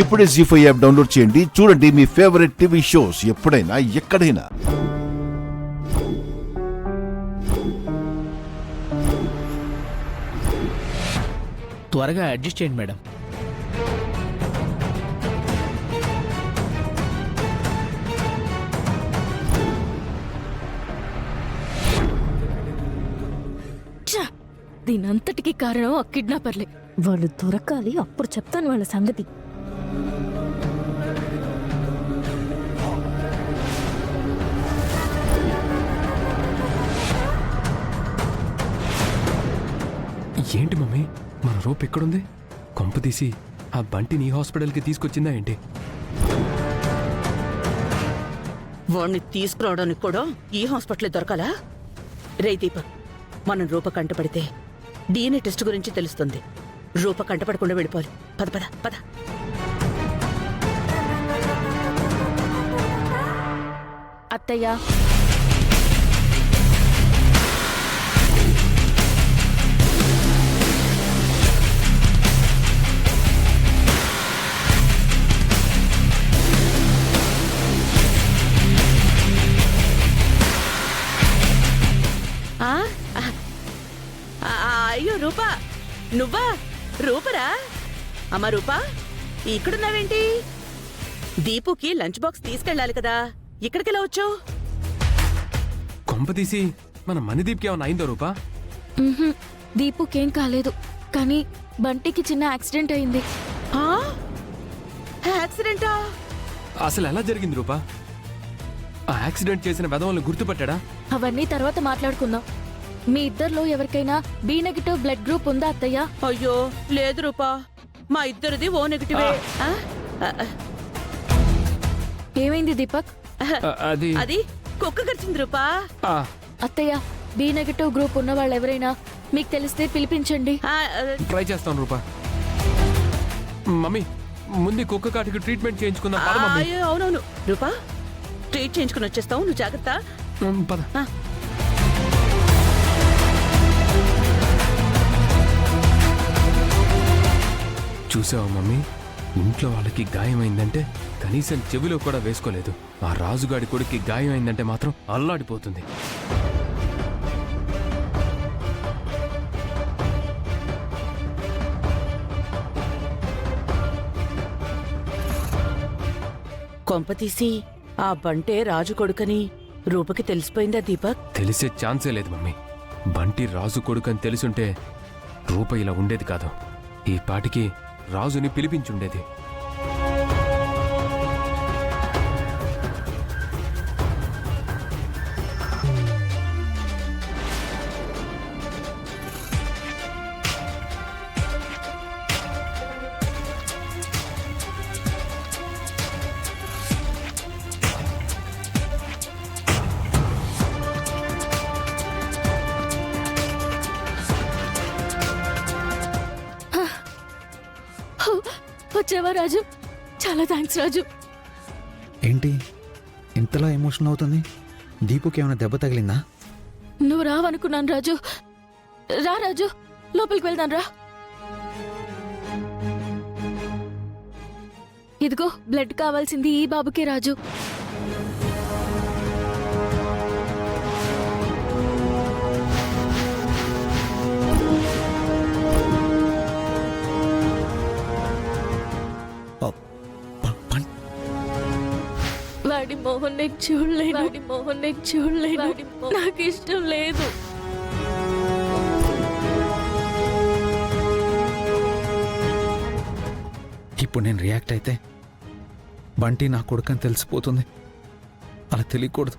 ఇప్పుడే జీ5 app download చేయండి. చూడండి మీ ఫేవరెట్ టీవీ షోస్ ఎప్పుడైనా ఎక్కడైనా. త్వరగా అడ్జస్ట్ చేయండి మేడం. దీనంతటికి కారణం ఆ కిడ్నాపర్లే. వాళ్ళు దొరకాలి, అప్పుడు చెప్తాను వాళ్ళ సంగతి. ఏంటి మమ్మీ, మన రూప్ ఎక్కడుంది? కొంప తీసి ఆ బంటిని ఈ హాస్పిటల్కి తీసుకొచ్చిందా ఏంటి? వాణ్ణి తీసుకురావడానికి కూడా ఈ హాస్పిటల్ దొరకాలా? రే దీపక్, మనం రూప కంటపడితే డిఎన్ఏ టెస్ట్ గురించి తెలుస్తుంది. రూప కంటపడకుండా వెళ్ళిపోవాలి. పద పద పద. అత్తయ్య, అయ్యో రూపా, నువ్వా? రూపరా? అమ్మ రూపా, ఇక్కడున్నావేంటి? దీపుకి లంచ్ బాక్స్ తీసుకెళ్ళాలి కదా, ఇక్కడికెలా వచ్చావు? కొంప తీసి మన మణిదీప్కి ఏమైనా అయిందో రూపా? దీపుకేం కాలేదు, కానీ బంటికి చిన్న యాక్సిడెంట్ అయింది. యాక్సిడెంటా? అసలు ఎలా జరిగింది రూపా? ఆ యాక్సిడెంట్ చేసిన వెధవల్ని గుర్తుపట్టాడా? అవన్నీ తర్వాత మాట్లాడుకుందాం. మీ ఇద్దరిలో ఎవరికైనా బి నెగిటివ్ బ్లడ్ గ్రూప్ ఉందా అత్తయ్య? అయ్యో లేదు రూపా, మా ఇద్దరిది ఓ నెగిటివే. ఏమైంది దీపక్? అది కుక్క కరిచింది రూపా. అత్తయ్య, బి నెగిటివ్ గ్రూప్ ఉన్న వాళ్ళు ఎవరైనా మీకు తెలిస్తే పిలిపించండి. ట్రై చేస్తాను రూపా. మమ్మీ, ముందు కుక్క కాటికి ట్రీట్మెంట్ చేయించుకుందాం. అయ్యో అవునవును రూపా, ట్రీట్ చేయించుకుని వచ్చేస్తావు, నువ్వు జాగ్రత్త. పద. చూసావా మమ్మీ, ఇంట్లో వాళ్ళకి గాయమైందంటే కనీసం చెవిలో కూడా వేసుకోలేదు. ఆ రాజుగాడి కొడుక్కి గాయమైందంటే మాత్రం అల్లాడిపోతుంది. కొంపతీసి ఆ బంటే రాజు కొడుకని రూపకి తెలిసిపోయిందా దీపక్? తెలిసే ఛాన్సే లేదు మమ్మీ. బంటి రాజు కొడుకని తెలుసుంటే రూప ఇలా ఉండేది కాదు. ఈ పాటికి రాజుని పిలిపించుండేది. వచ్చావా రాజు? చాలా థ్యాంక్స్ రాజు. ఏంటి ఇంతలా ఎమోషనల్ అవుతుంది? దీపుకి ఏమైనా దెబ్బ తగిలిందా? నువ్వు రావనుకున్నాను రాజు. రా రాజు, లోపలికి వెళ్దాం రా. ఇదిగో బ్లడ్ కావాల్సింది ఈ బాబుకే రాజు. వాడి మోహన్ నేను చూడలేను, నాకు ఇష్టం లేదు. ఇప్పుడు నేను రియాక్ట్ అయితే బంటి నా కొడుకని తెలిసిపోతుంది. అలా తెలియకూడదు.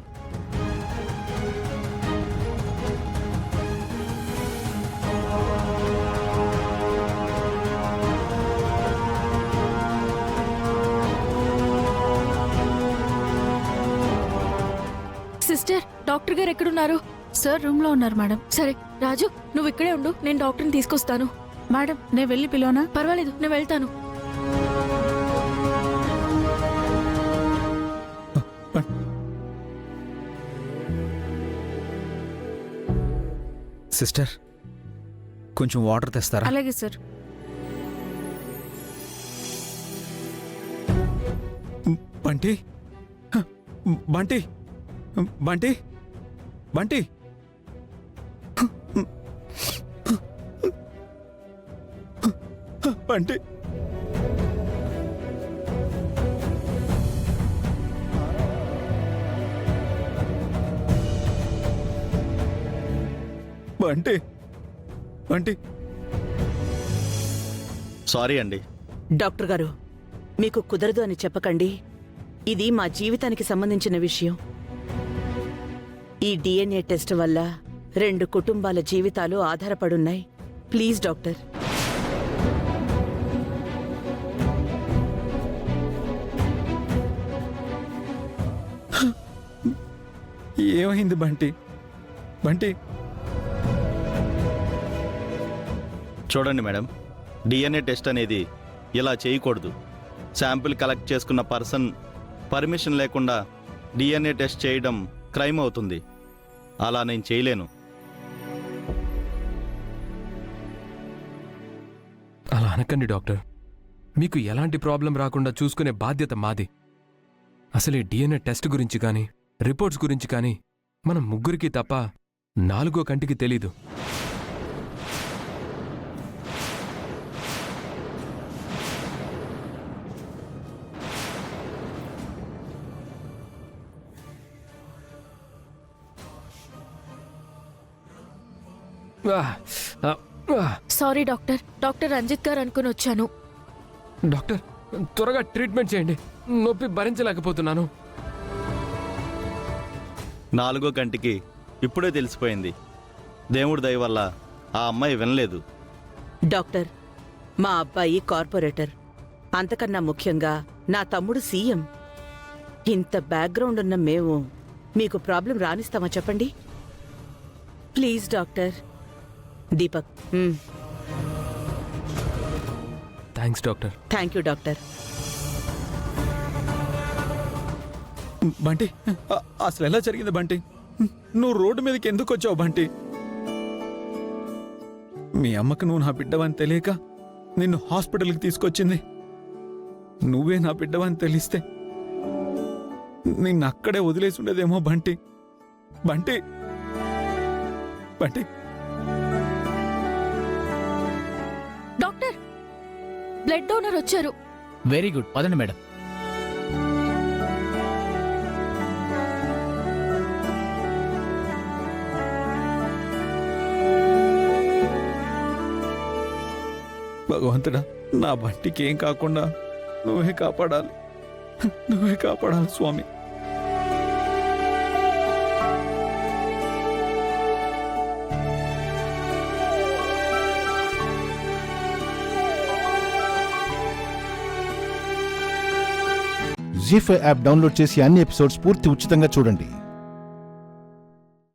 సిస్టర్, డాక్టర్ గారు ఎక్కడున్నారు? సార్ రూమ్ లో ఉన్నారు మేడం. సరే రాజు, నువ్వు ఇక్కడే ఉండు, నేను డాక్టర్ని తీసుకొస్తాను. మేడం నేను వెళ్ళి పిలోనా? పర్వాలేదు, నేను వెళ్తాను. సిస్టర్, కొంచెం వాటర్ తెస్తారా? అలాగే సార్. బంటి బంటి బంటి బంటి బంటి బంటి బంటి సారీ అండి. డాక్టర్ గారు, మీకు కుదరదు అని చెప్పకండి. ఇది మా జీవితానికి సంబంధించిన విషయం. ఈ డిఎన్ఏ టెస్ట్ వల్ల 2 కుటుంబాల జీవితాలు ఆధారపడున్నాయి. Please doctor. ఏమైంది బంటి బంటి చూడండి మేడం, డిఎన్ఏ టెస్ట్ అనేది ఇలా చేయకూడదు. శాంపిల్ కలెక్ట్ చేసుకున్న పర్సన్ పర్మిషన్ లేకుండా డిఎన్ఏ టెస్ట్ చేయడం క్రైమ్ అవుతుంది. అలా నేను చేయలేను. అలా అనకండి డాక్టర్. మీకు ఎలాంటి ప్రాబ్లం రాకుండా చూసుకునే బాధ్యత మాది. అసలు ఈ డిఎన్ఏ టెస్ట్ గురించి కానీ రిపోర్ట్స్ గురించి కానీ మనం ముగ్గురికి తప్ప 4వ కంటికి తెలీదు. Sorry doctor. డాక్టర్ రంజిత్ గారు అనుకుని వచ్చాను. డాక్టర్, త్వరగా ట్రీట్మెంట్ చేయండి. నొప్పి భరించలేకపోతున్నాను. 4వ కంటికి ఇప్పుడే తెలిసిపోయింది. దేవుడి దయ వల్ల ఆ అమ్మాయి వినలేదు. డాక్టర్, మా అబ్బాయి కార్పొరేటర్. అంతకన్నా ముఖ్యంగా నా తమ్ముడు సీఎం. ఇంత బ్యాక్గ్రౌండ్ ఉన్న మేము మీకు ప్రాబ్లం రానిస్తామా చెప్పండి? Please doctor. Deepak. Thanks doctor. Thank you doctor. Bunty అసలు ఎలా జరిగింది బంటి? నువ్వు రోడ్డు మీదకి ఎందుకు వచ్చావు బంటి? మీ అమ్మకు నువ్వు నా బిడ్డవని తెలియక నిన్ను హాస్పిటల్కి తీసుకొచ్చింది. నువ్వే నా బిడ్డవని తెలిస్తే నిన్ను అక్కడే వదిలేసి ఉండేదేమో Bunty. Bunty Bunty doctor, blood donor వచ్చారు. Very good. పదండి మేడం. భగవంతుడా, నా బంటికి ఏం కాకుండా నువ్వే కాపాడాలి. నువ్వే కాపాడాలి స్వామి. జీ5 యాప్ డౌన్లోడ్ చేసి అన్ని ఎపిసోడ్స్ పూర్తి ఉచితంగా చూడండి.